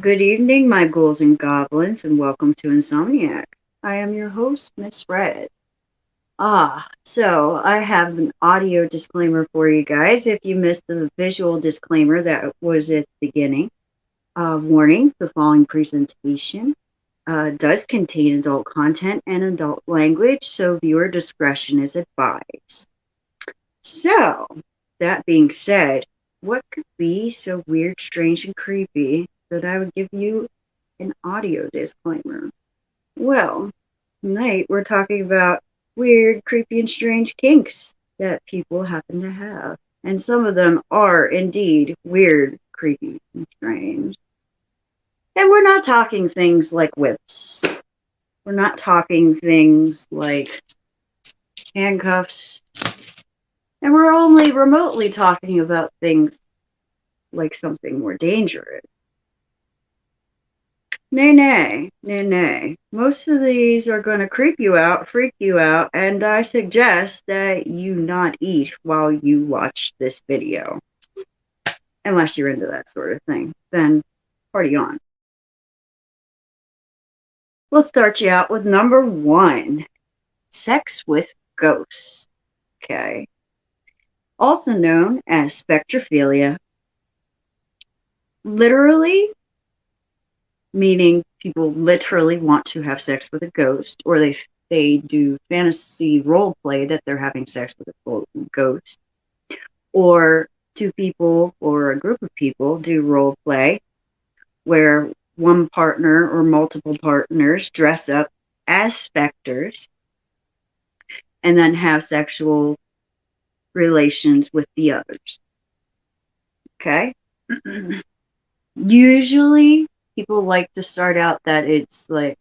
Good evening, my ghouls and goblins, and welcome to Insomniac. I am your host, Miss Red. So I have an audio disclaimer for you guys. If you missed the visual disclaimer that was at the beginning, warning, the following presentation does contain adult content and adult language, so viewer discretion is advised. So, that being said, what could be so weird, strange, and creepy that I would give you an audio disclaimer? Well, tonight we're talking about weird, creepy, and strange kinks that people happen to have. And some of them are indeed weird, creepy, and strange. And we're not talking things like whips. We're not talking things like handcuffs. And we're only remotely talking about things like something more dangerous. Nay. Most of these are going to creep you out, freak you out, and I suggest that you not eat while you watch this video. Unless you're into that sort of thing, then party on. Let's start you out with number 1, sex with ghosts. Okay. Also known as spectrophilia. Literally, meaning people literally want to have sex with a ghost, or they do fantasy role play that they're having sex with a ghost, or two people or a group of people do role play where one partner or multiple partners dress up as specters and then have sexual relations with the others. Okay? Usually people like to start out that it's like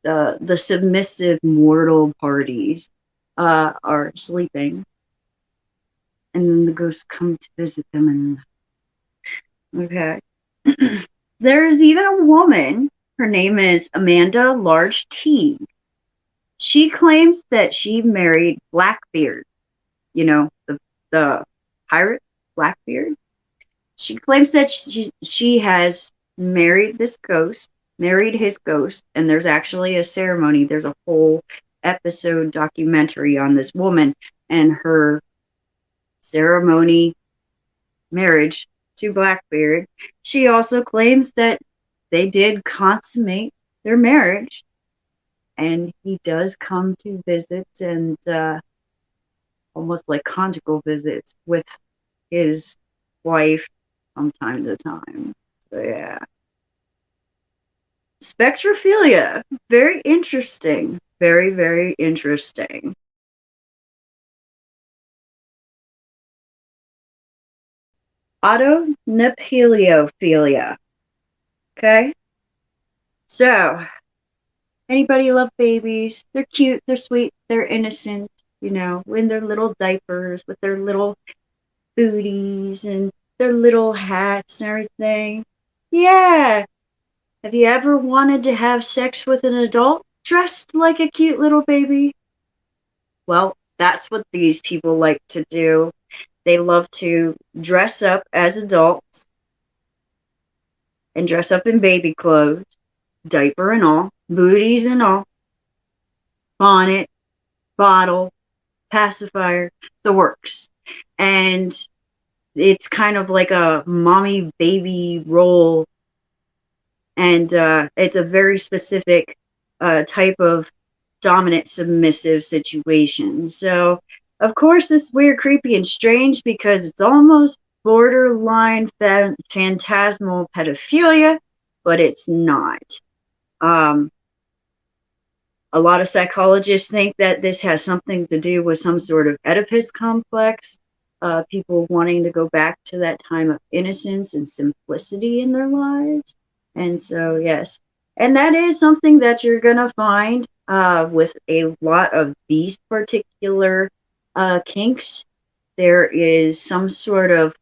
the submissive mortal parties are sleeping, and then the ghosts come to visit them. And okay. There is even a woman, her name is Amanda Large T. She claims that she married Blackbeard, the pirate Blackbeard. She claims that she has married his ghost, and there's actually a ceremony. There's a whole episode documentary on this woman and her ceremony marriage to Blackbeard. She also claims that they did consummate their marriage, and he does come to visit and almost like conjugal visits with his wife from time to time. So yeah. Spectrophilia. Very interesting. Very, very interesting. Autonepiliophilia. Okay? So, anybody love babies? They're cute, they're sweet, they're innocent, in their little diapers with their little booties and their little hats and everything. Yeah. Have you ever wanted to have sex with an adult dressed like a cute little baby? Well, that's what these people like to do. They love to dress up as adults and dress up in baby clothes, diaper and all, booties and all, bonnet, bottle, pacifier, the works. And it's kind of like a mommy baby role, and it's a very specific type of dominant submissive situation. So of course this weird, creepy, and strange because it's almost borderline phantasmal pedophilia, but it's not. A lot of psychologists think that this has something to do with some sort of Oedipus complex, people wanting to go back to that time of innocence and simplicity in their lives. And so, yes. And that is something that you're going to find with a lot of these particular kinks. There is some sort of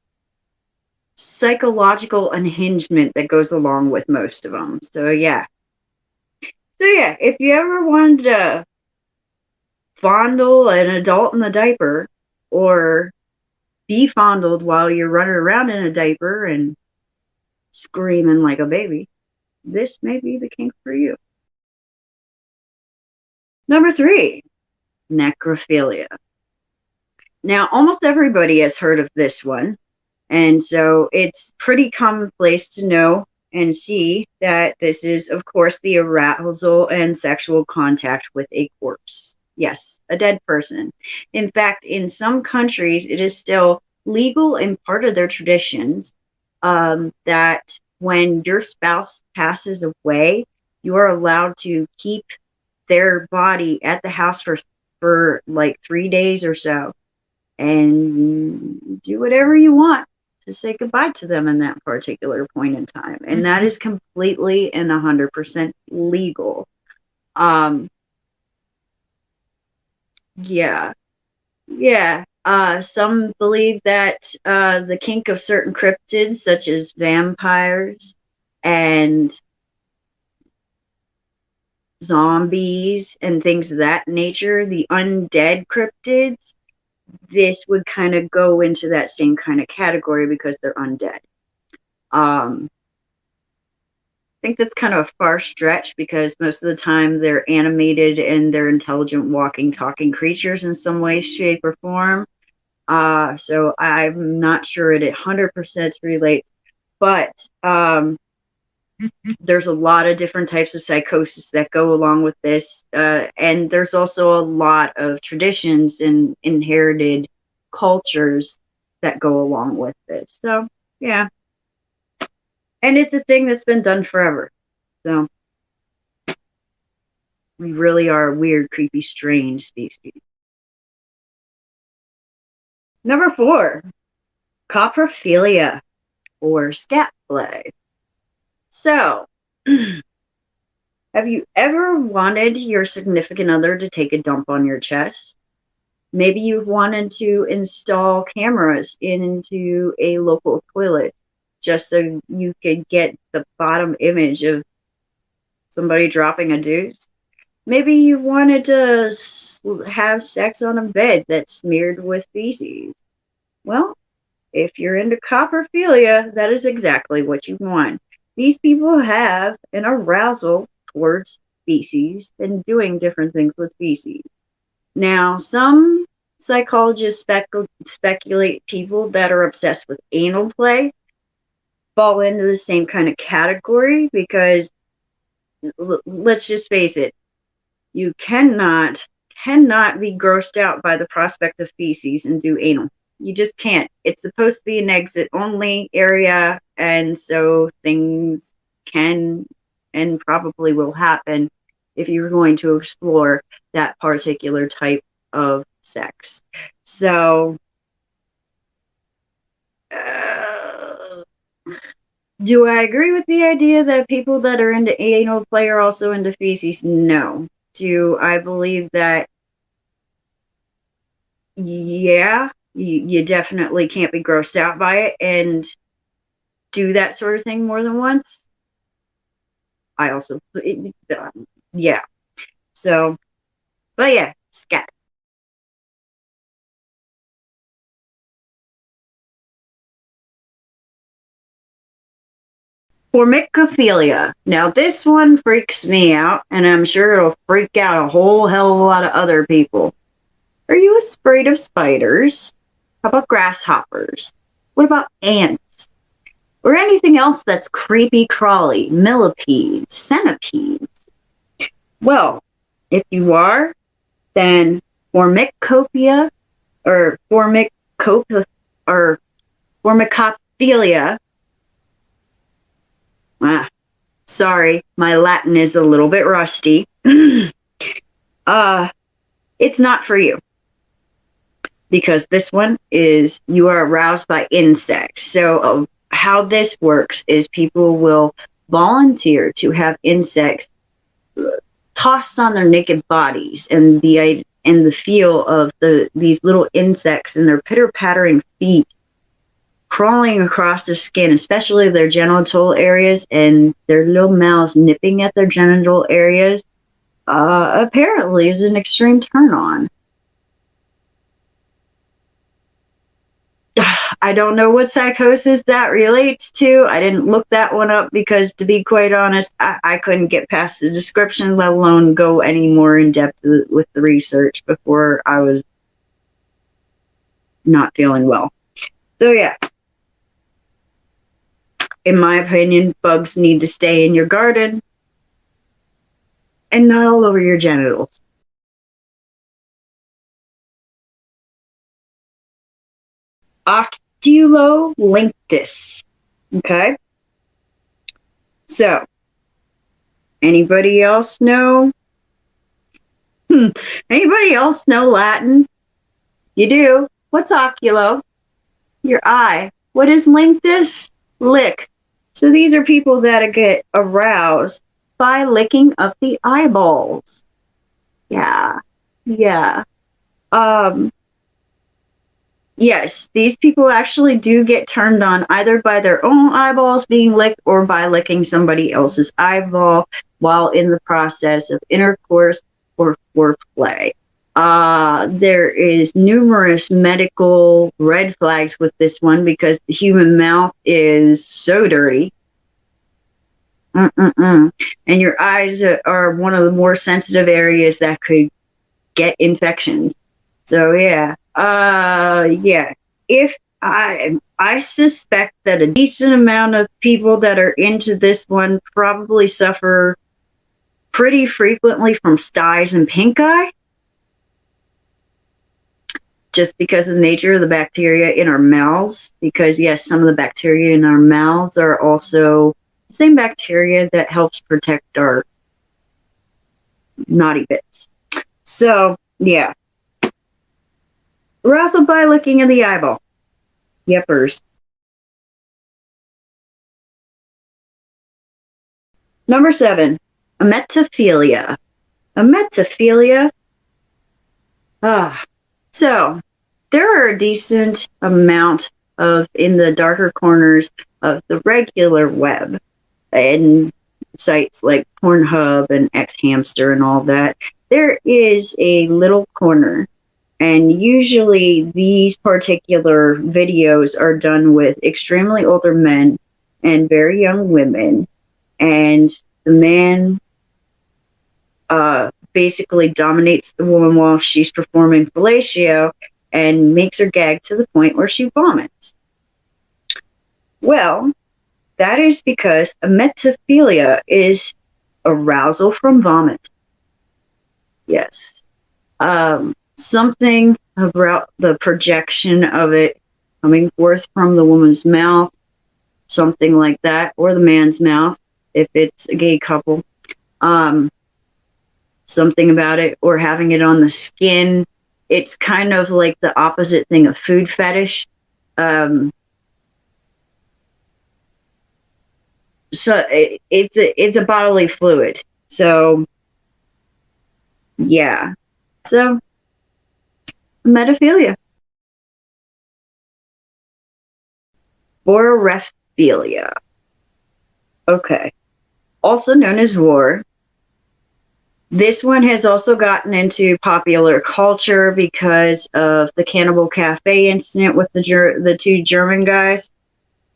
psychological unhingement that goes along with most of them. So, yeah. If you ever wanted to fondle an adult in a diaper or be fondled while you're running around in a diaper and screaming like a baby, this may be the kink for you. Number 3, necrophilia. Now, almost everybody has heard of this one. And so it's pretty commonplace to know and see that this is, of course, the arousal and sexual contact with a corpse. Yes, a dead person. In fact, in some countries, it is still legal and part of their traditions that when your spouse passes away, you are allowed to keep their body at the house for like 3 days or so and do whatever you want to say goodbye to them in that particular point in time. And that is completely and 100% legal. Yeah. Some believe that the kink of certain cryptids, such as vampires and zombies and things of that nature, the undead cryptids, this would kind of go into that same kind of category because they're undead. I think that's kind of a far stretch because most of the time they're animated and they're intelligent, walking, talking creatures in some way, shape, or form. So I'm not sure it 100% relates, but there's a lot of different types of psychosis that go along with this. And there's also a lot of traditions and inherited cultures that go along with this. So, yeah. And it's a thing that's been done forever. So, we really are a weird, creepy, strange species. Number 4, coprophilia, or scat play. So, have you ever wanted your significant other to take a dump on your chest? Maybe you've wanted to install cameras into a local toilet just so you could get the bottom image of somebody dropping a deuce. Maybe you wanted to have sex on a bed that's smeared with feces. Well, if you're into coprophilia, that is exactly what you want. These people have an arousal towards feces and doing different things with feces. Now, some psychologists speculate people that are obsessed with anal play fall into the same kind of category because let's just face it, you cannot be grossed out by the prospect of feces and do anal. You just can't. It's supposed to be an exit only area, and so things can and probably will happen if you're going to explore that particular type of sex. So, do I agree with the idea that people that are into anal play are also into feces? No. Do I believe that, yeah, you definitely can't be grossed out by it and do that sort of thing more than once? I also, yeah. So, but yeah, scat. Formicophilia. Now, this one freaks me out, and I'm sure it'll freak out a whole hell of a lot of other people. Are you afraid of spiders? How about grasshoppers? What about ants? Or anything else that's creepy crawly, millipedes, centipedes? Well, if you are, then formicopia or formicophilia. Sorry, my Latin is a little bit rusty. It's not for you. Because this one is you are aroused by insects. So how this works is people will volunteer to have insects tossed on their naked bodies, and the feel of these little insects and their pitter-pattering feet crawling across their skin, especially their genital areas, and their little mouths nipping at their genital areas, apparently is an extreme turn on. I don't know what psychosis that relates to. I didn't look that one up because, to be quite honest, I couldn't get past the description, let alone go any more in depth with the research before I was not feeling well. So yeah, in my opinion, bugs need to stay in your garden and not all over your genitals. Octulolinctus. Okay. So, anybody else know? Anybody else know Latin? You do. What's oculo? Your eye. What is linctus? Lick. So these are people that get aroused by licking of the eyeballs. Yeah. Yeah. Yes, these people actually do get turned on either by their own eyeballs being licked or by licking somebody else's eyeball while in the process of intercourse or foreplay. There is numerous medical red flags with this one because the human mouth is so dirty. And your eyes are one of the more sensitive areas that could get infections. So yeah. Yeah. If I suspect that a decent amount of people that are into this one probably suffer pretty frequently from styes and pink eye, just because of the nature of the bacteria in our mouths. Because yes, some of the bacteria in our mouths are also the same bacteria that helps protect our naughty bits. So yeah. Arousal by looking in the eyeball. Yepers. Number 7, emetophilia. Emetophilia. So there are a decent amount of in the darker corners of the regular web and sites like Pornhub and Xhamster and all that. There is a little corner. And usually these particular videos are done with extremely older men and very young women. And the man basically dominates the woman while she's performing fellatio and makes her gag to the point where she vomits. Well, that is because emetophilia is arousal from vomit. Yes. Something about the projection of it coming forth from the woman's mouth, something like that, or the man's mouth, if it's a gay couple. Something about it, or having it on the skin. It's kind of like the opposite thing of food fetish. So it's a bodily fluid. So yeah. So metaphilia. Borophilia. Okay. Also known as war. This one has also gotten into popular culture because of the Cannibal Cafe incident with the two German guys.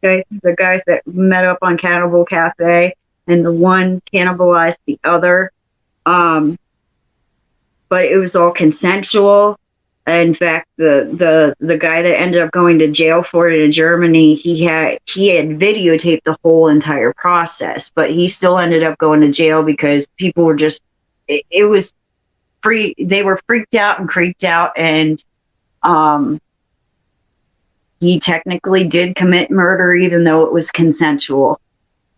Okay, the guys that met up on Cannibal Cafe, and the one cannibalized the other. But it was all consensual. In fact, the guy that ended up going to jail for it in Germany, he had videotaped the whole entire process, but he still ended up going to jail because people were just, it was free. They were freaked out and creeped out, and he technically did commit murder, even though it was consensual.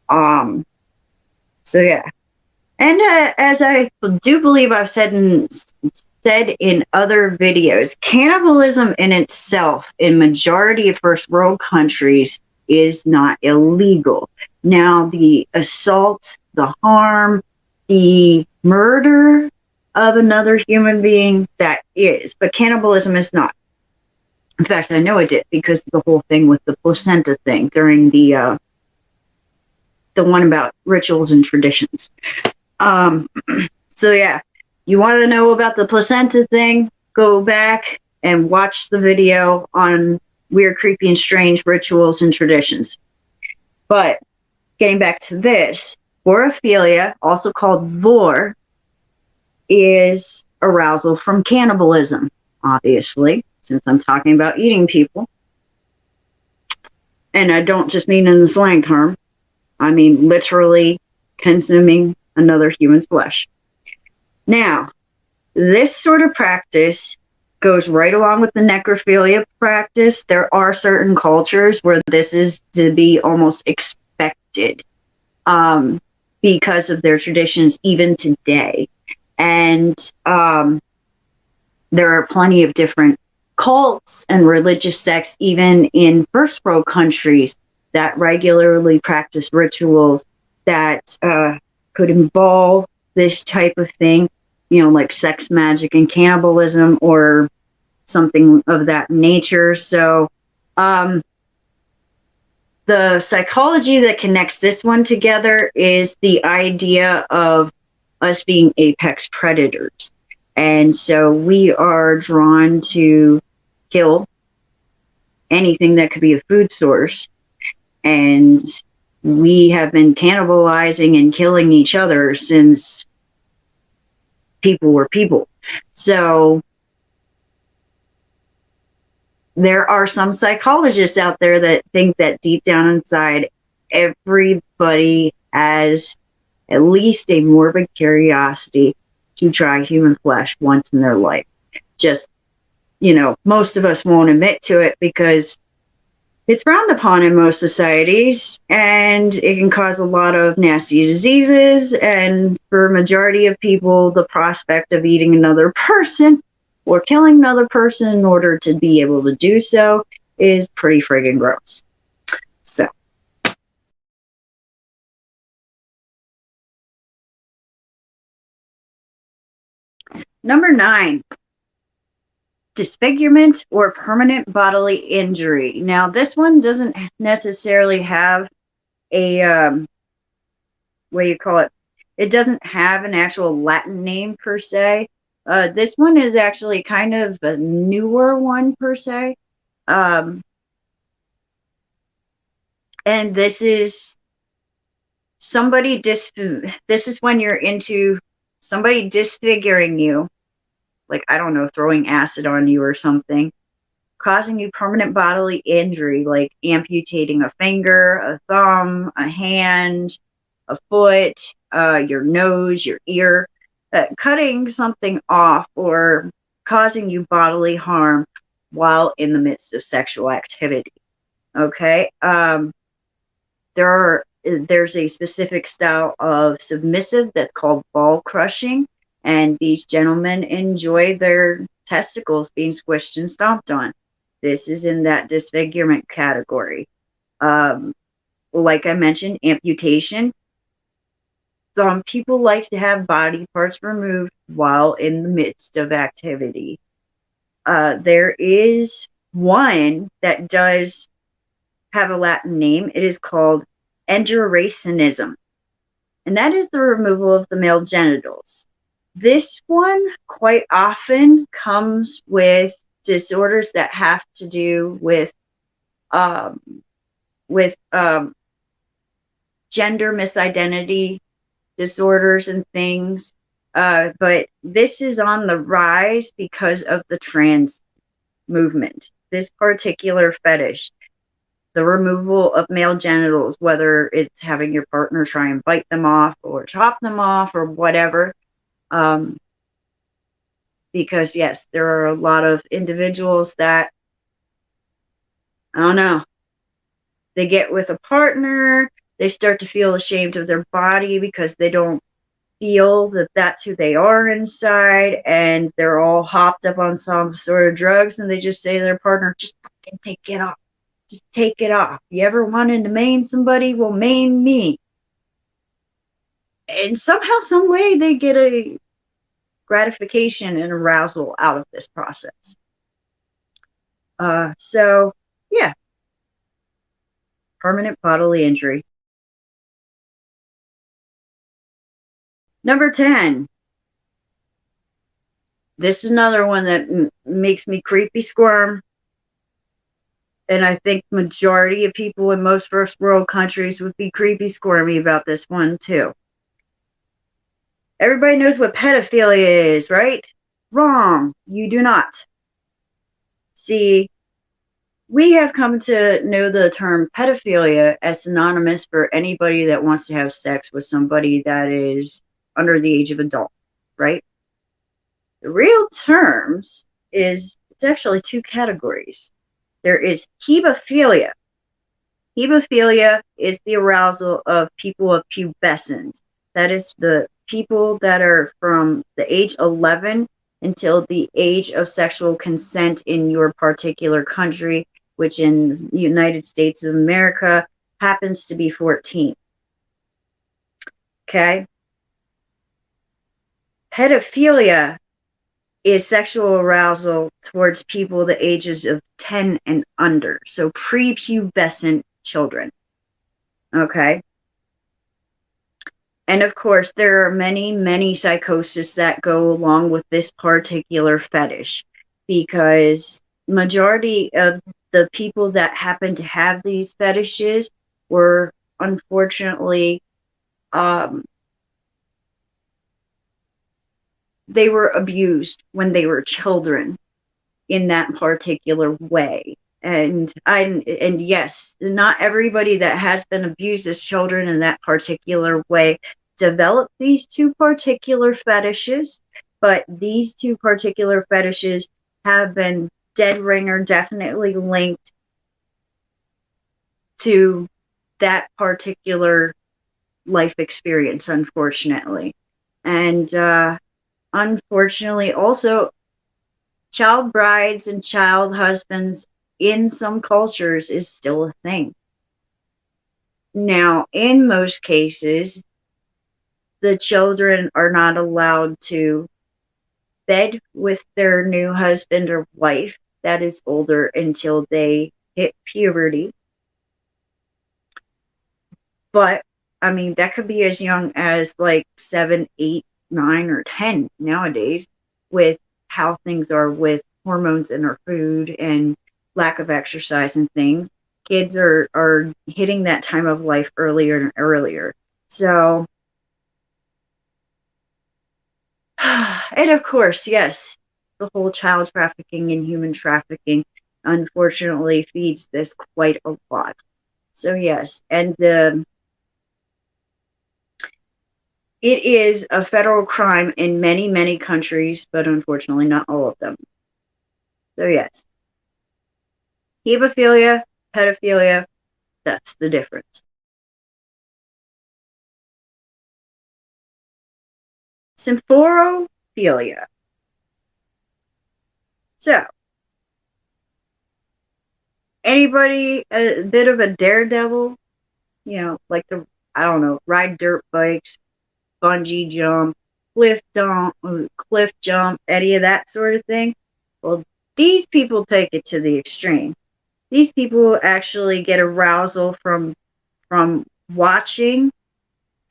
So yeah, and as I do believe I've said in other videos, cannibalism in itself in majority of first world countries is not illegal. Now, the assault, the harm, the murder of another human being, that is, but cannibalism is not. In fact, I know it did because of the whole thing with the placenta thing during the one about rituals and traditions. So yeah, you want to know about the placenta thing? Go back and watch the video on weird, creepy, and strange rituals and traditions. But getting back to this, vorophilia, also called vor, is arousal from cannibalism, obviously, since I'm talking about eating people. And I don't just mean in the slang term. I mean literally consuming another human's flesh. Now, this sort of practice goes right along with the necrophilia practice. There are certain cultures where this is to be almost expected because of their traditions even today. And there are plenty of different cults and religious sects, even in first world countries, that regularly practice rituals that could involve this type of thing, like sex magic and cannibalism or something of that nature. So the psychology that connects this one together is the idea of us being apex predators. And so we are drawn to kill anything that could be a food source. And we have been cannibalizing and killing each other since people were people. So there are some psychologists out there that think that deep down inside, everybody has at least a morbid curiosity to try human flesh once in their life. Just, most of us won't admit to it because it's frowned upon in most societies, and it can cause a lot of nasty diseases. And for a majority of people, the prospect of eating another person or killing another person in order to be able to do so is pretty friggin' gross. So. Number 9, disfigurement or permanent bodily injury. Now, this one doesn't necessarily have a, what do you call it? It doesn't have an actual Latin name per se. This one is actually kind of a newer one per se. And this is this is when you're into somebody disfiguring you, like, I don't know, throwing acid on you or something, causing you permanent bodily injury, like amputating a finger, a thumb, a hand, a foot, your nose, your ear, cutting something off or causing you bodily harm while in the midst of sexual activity. Okay? There's a specific style of submissive that's called ball crushing, and these gentlemen enjoy their testicles being squished and stomped on. This is in that disfigurement category. Like I mentioned, amputation. Some people like to have body parts removed while in the midst of activity. There is one that does have a Latin name. It is called enduracionism, and that is the removal of the male genitals. This one quite often comes with disorders that have to do with gender misidentity disorders and things. But this is on the rise because of the trans movement. This particular fetish, the removal of male genitals, whether it's having your partner try and bite them off or chop them off or whatever. Because yes, there are a lot of individuals that, I don't know, they get with a partner, they start to feel ashamed of their body because they don't feel that that's who they are inside, and they're all hopped up on some sort of drugs, and they just say to their partner, just fucking take it off. Just take it off. You ever wanted to maim somebody? Well, maim me. And somehow, some way, they get a gratification and arousal out of this process. So, yeah. Permanent bodily injury. Number 10. This is another one that makes me creepy squirm. And I think majority of people in most first world countries would be creepy squirmy about this one too. Everybody knows what pedophilia is, right? Wrong. You do not. See, we have come to know the term pedophilia as synonymous for anybody that wants to have sex with somebody that is under the age of adult, right? The real terms is it's actually two categories. There is hebephilia. Hebephilia is the arousal of people of pubescence. That is the people that are from the age 11 until the age of sexual consent in your particular country, which in the United States of America happens to be 14. Okay? Pedophilia is sexual arousal towards people the ages of 10 and under, so prepubescent children. Okay? And of course, there are many, many psychoses that go along with this particular fetish, because majority of the people that happen to have these fetishes were unfortunately they were abused when they were children in that particular way. And yes, not everybody that has been abused as children in that particular way develop these two particular fetishes, but these two particular fetishes have been dead ringer definitely linked to that particular life experience, unfortunately. And unfortunately, also, child brides and child husbands in some cultures is still a thing. Now, in most cases, the children are not allowed to bed with their new husband or wife that is older until they hit puberty. But, I mean, that could be as young as like 7, 8, 9, or 10 nowadays with how things are with hormones in our food and lack of exercise and things. Kids are hitting that time of life earlier and earlier. So, and of course, yes, the whole child trafficking and human trafficking unfortunately feeds this quite a lot. So yes, and it is a federal crime in many, many countries, but unfortunately not all of them. So yes, hebephilia, pedophilia, that's the difference. Symphorophilia. So, anybody a bit of a daredevil, like I don't know, ride dirt bikes, bungee jump, cliff jump, any of that sort of thing? Well, these people take it to the extreme. These people actually get arousal from watching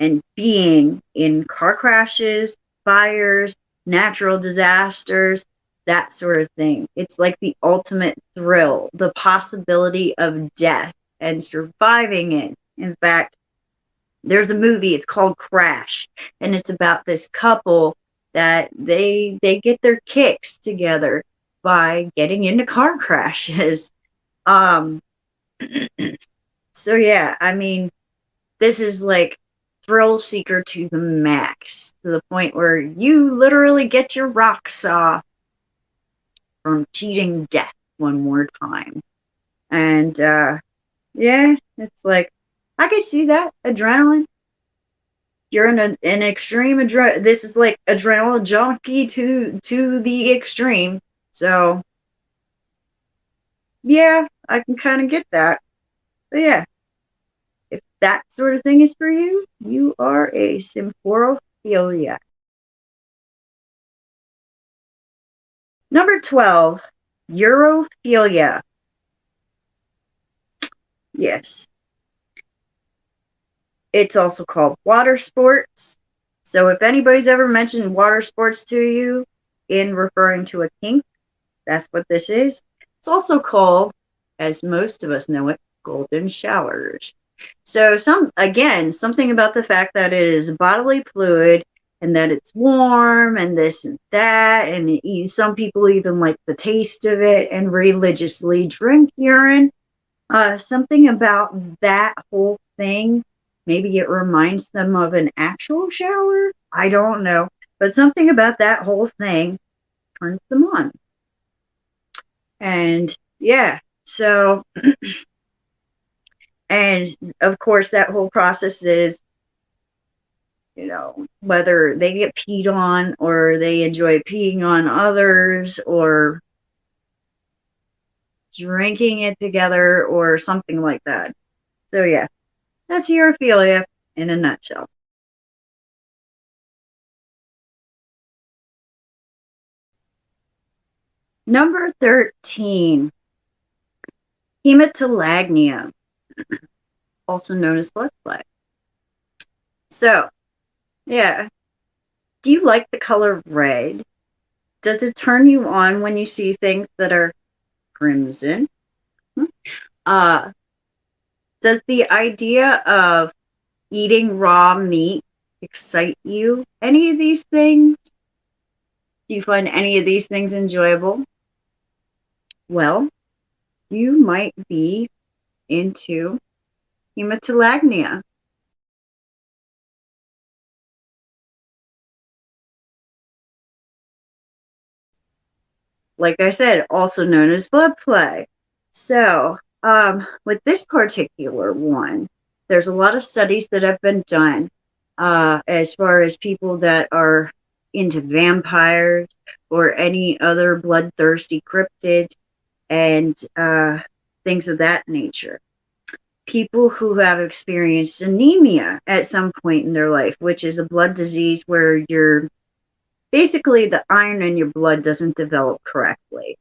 and being in car crashes, fires, natural disasters, that sort of thing. It's like the ultimate thrill, the possibility of death and surviving it. In fact, there's a movie, it's called Crash, and it's about this couple that they get their kicks together by getting into car crashes. So yeah, I mean, this is like thrill seeker to the max, to the point where you literally get your rocks off from cheating death one more time. And yeah, it's like I could see that adrenaline. You're in an extreme this is like adrenaline junkie to the extreme. So yeah, I can kind of get that. But yeah, if that sort of thing is for you, you are a symphorophilia. Number 12, urophilia. Yes. It's also called water sports. So if anybody's ever mentioned water sports to you in referring to a kink, that's what this is. It's also called as most of us know it, golden showers. So something about the fact that it is bodily fluid and that it's warm and this and that, and some people even like the taste of it and religiously drink urine. Something about that whole thing, maybe it reminds them of an actual shower. I don't know, but something about that whole thing turns them on. And yeah, so, and of course, that whole process is, whether they get peed on or they enjoy peeing on others or drinking it together or something like that. So yeah, that's urophilia in a nutshell. Number 13, hematolagnia, also known as blood plaque. So, yeah, do you like the color red? Does it turn you on when you see things that are crimson? Does the idea of eating raw meat excite you? Any of these things? Do you find any of these things enjoyable? Well, you might be into hematolagnia. Like I said, also known as blood plaque. So, with this particular one, there's a lot of studies that have been done as far as people that are into vampires or any other bloodthirsty cryptid and things of that nature. People who have experienced anemia at some point in their life, which is a blood disease where basically the iron in your blood doesn't develop correctly.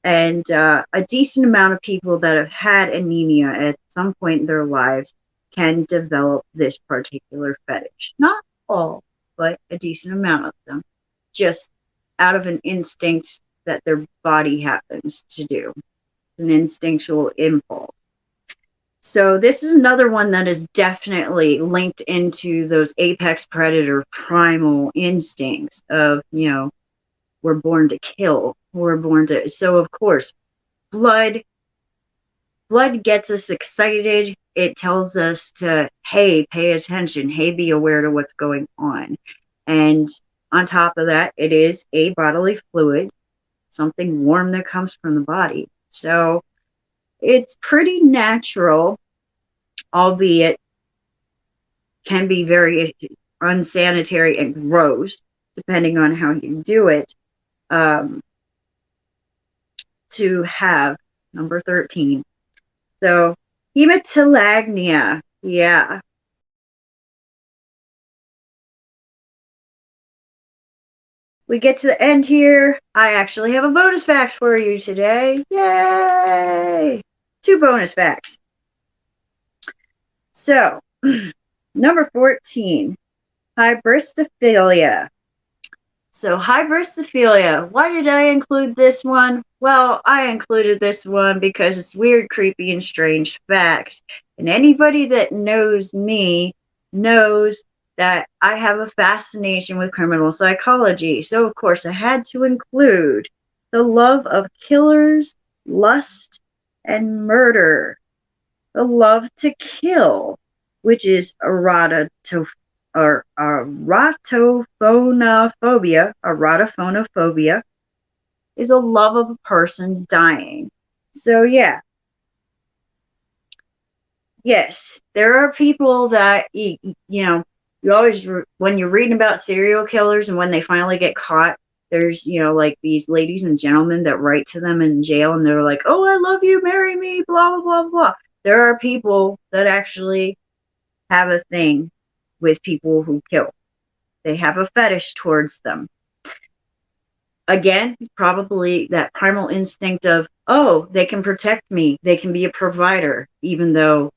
And a decent amount of people that have had anemia at some point in their lives can develop this particular fetish. Not all, but a decent amount of them, just out of an instinct that their body happens to do. It's an instinctual impulse. So this is another one that is definitely linked into those apex predator primal instincts of, we're born to kill. So of course, blood gets us excited. It tells us to, hey, pay attention. Hey, be aware to what's going on. And on top of that, it is a bodily fluid, something warm that comes from the body. So it's pretty natural, albeit can be very unsanitary and gross, depending on how you do it, to have number 13. So hematolagnia, yeah. We get to the end here. I actually have a bonus fact for you today. Yay! 2 bonus facts. So, number 14, hybristophilia. So, hybristophilia, why did I include this one? Well, I included this one because it's weird, creepy, and strange facts. And anybody that knows me knows that I have a fascination with criminal psychology. So, of course, I had to include the love of killers, lust, and murder. The love to kill, which is erotophonophobia. Erotophonophobia is a love of a person dying. So, yeah. Yes, there are people that, you always, when you're reading about serial killers and when they finally get caught, there's, like these ladies and gentlemen that write to them in jail and they're like, oh, I love you, marry me, blah, blah, blah, blah. There are people that actually have a thing with people who kill. They have a fetish towards them. Again, probably that primal instinct of, oh, they can protect me. They can be a provider, even though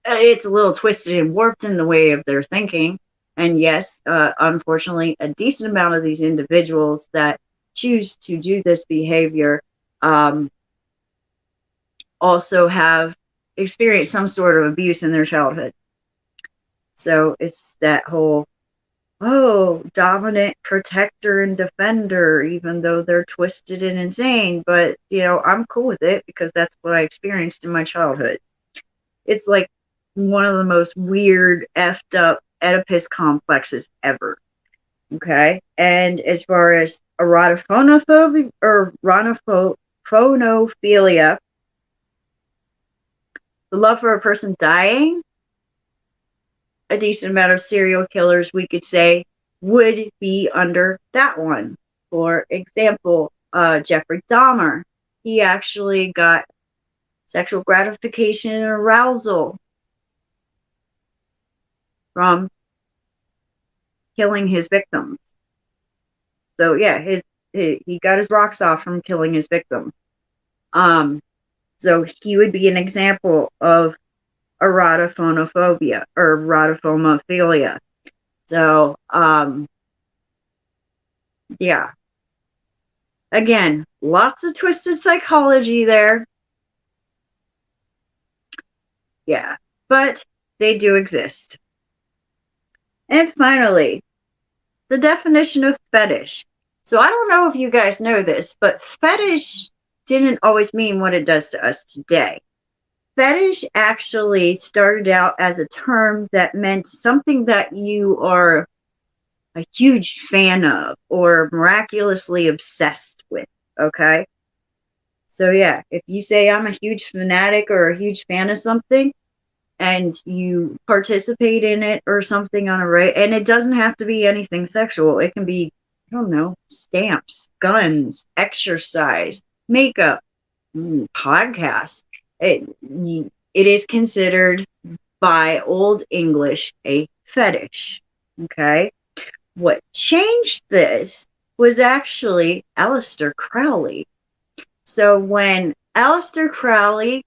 it's a little twisted and warped in the way of their thinking. And yes, unfortunately, a decent amount of these individuals that choose to do this behavior also have experienced some sort of abuse in their childhood. So it's that whole, oh, dominant protector and defender, even though they're twisted and insane. But, I'm cool with it because that's what I experienced in my childhood. It's like one of the most weird, effed up Oedipus complexes ever. Okay. And as far as erotophobia or phonophilia, the love for a person dying, a decent amount of serial killers, we could say, would be under that one. For example, Jeffrey Dahmer, he actually got sexual gratification and arousal from killing his victims. So yeah, he got his rocks off from killing his victim. So he would be an example of erotophonophobia or erotophobia. So yeah. Again, lots of twisted psychology there. Yeah, but they do exist. And finally, the definition of fetish. So I don't know if you guys know this, but fetish didn't always mean what it does to us today. Fetish actually started out as a term that meant something that you are a huge fan of or miraculously obsessed with, okay? So yeah, if you say I'm a huge fanatic or a huge fan of something and you participate in it or something on a rate, and it doesn't have to be anything sexual. It can be, I don't know, stamps, guns, exercise, makeup, podcasts. It is considered by Old English a fetish, okay? What changed this was actually Aleister Crowley. So when Aleister Crowley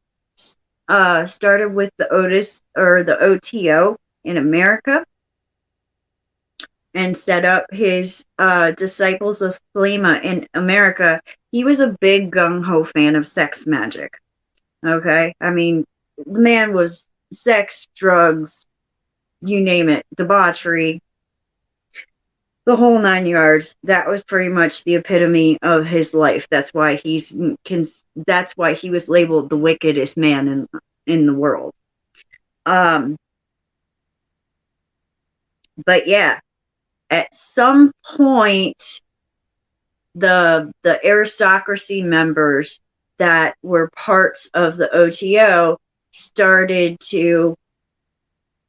started with the OTO in America and set up his Disciples of Thelema in America, he was a big gung-ho fan of sex magic. Okay? I mean, the man was sex, drugs, you name it, debauchery, the whole 9 yards. That was pretty much the epitome of his life. That's why he was labeled the wickedest man in the world. But yeah, at some point, the aristocracy members that were parts of the OTO started to,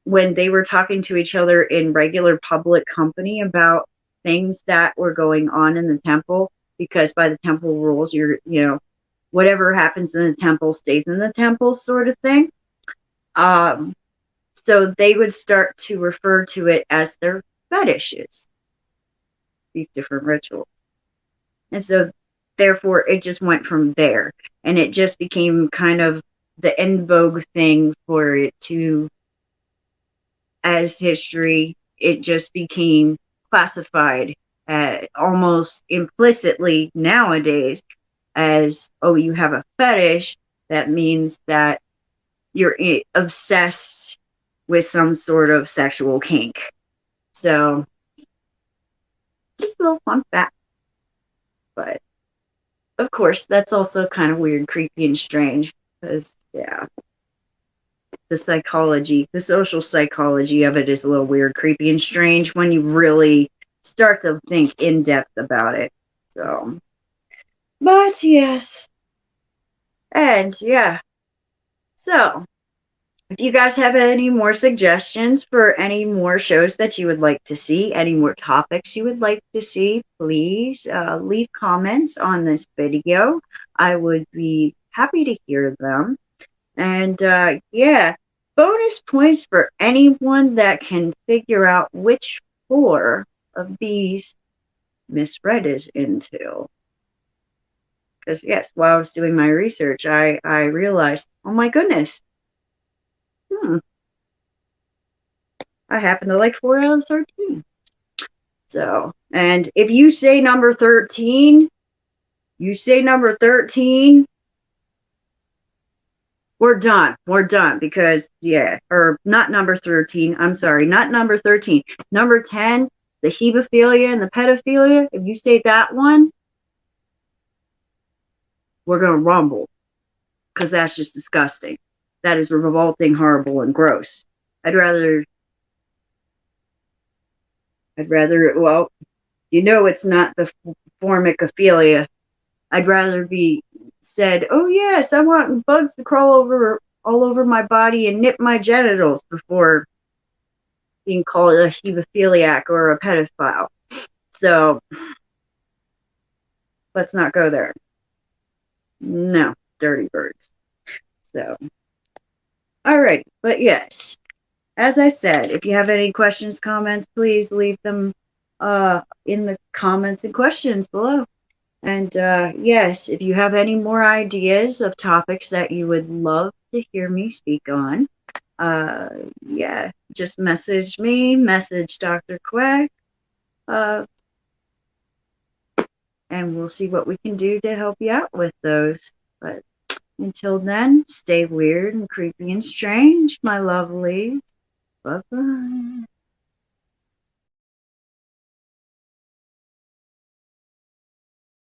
when they were talking to each other in regular public company about things that were going on in the temple, because by the temple rules, whatever happens in the temple stays in the temple sort of thing. So they would start to refer to it as their fetishes, these different rituals. And so therefore it just went from there, and it just became kind of the en vogue thing for it to, as history, it just became classified almost implicitly nowadays as, oh, you have a fetish. That means that you're obsessed with some sort of sexual kink. So, just a little fun fact. But, of course, that's also kind of weird, creepy, and strange. Because, yeah, the social psychology of it is a little weird, creepy, and strange when you really start to think in depth about it. So, but yes. And, yeah. So, if you guys have any more suggestions for any more shows that you would like to see, any more topics you would like to see, please leave comments on this video. I would be happy to hear them. And yeah, bonus points for anyone that can figure out which 4 of these Miss Red is into. Because yes, while I was doing my research, I realized, oh my goodness, I happen to like 4 out of 13. So, and if you say number 13, we're done. We're done because, yeah, or not number 13. I'm sorry, not number 13. Number 10, the hebephilia and the pedophilia. If you say that one, we're going to rumble because that's just disgusting. That is revolting, horrible, and gross. I'd rather, well, it's not the formicophilia. I'd rather be said, oh yes, I want bugs to crawl all over my body and nip my genitals before being called a hemophiliac or a pedophile. So let's not go there. No, dirty birds. So, all right, but yes, as I said, if you have any questions, comments, please leave them in the comments and questions below. And yes, if you have any more ideas of topics that you would love to hear me speak on, yeah, just message me, message Dr. Quack, and we'll see what we can do to help you out with those. But until then, stay weird and creepy and strange, my lovelies. Bye-bye.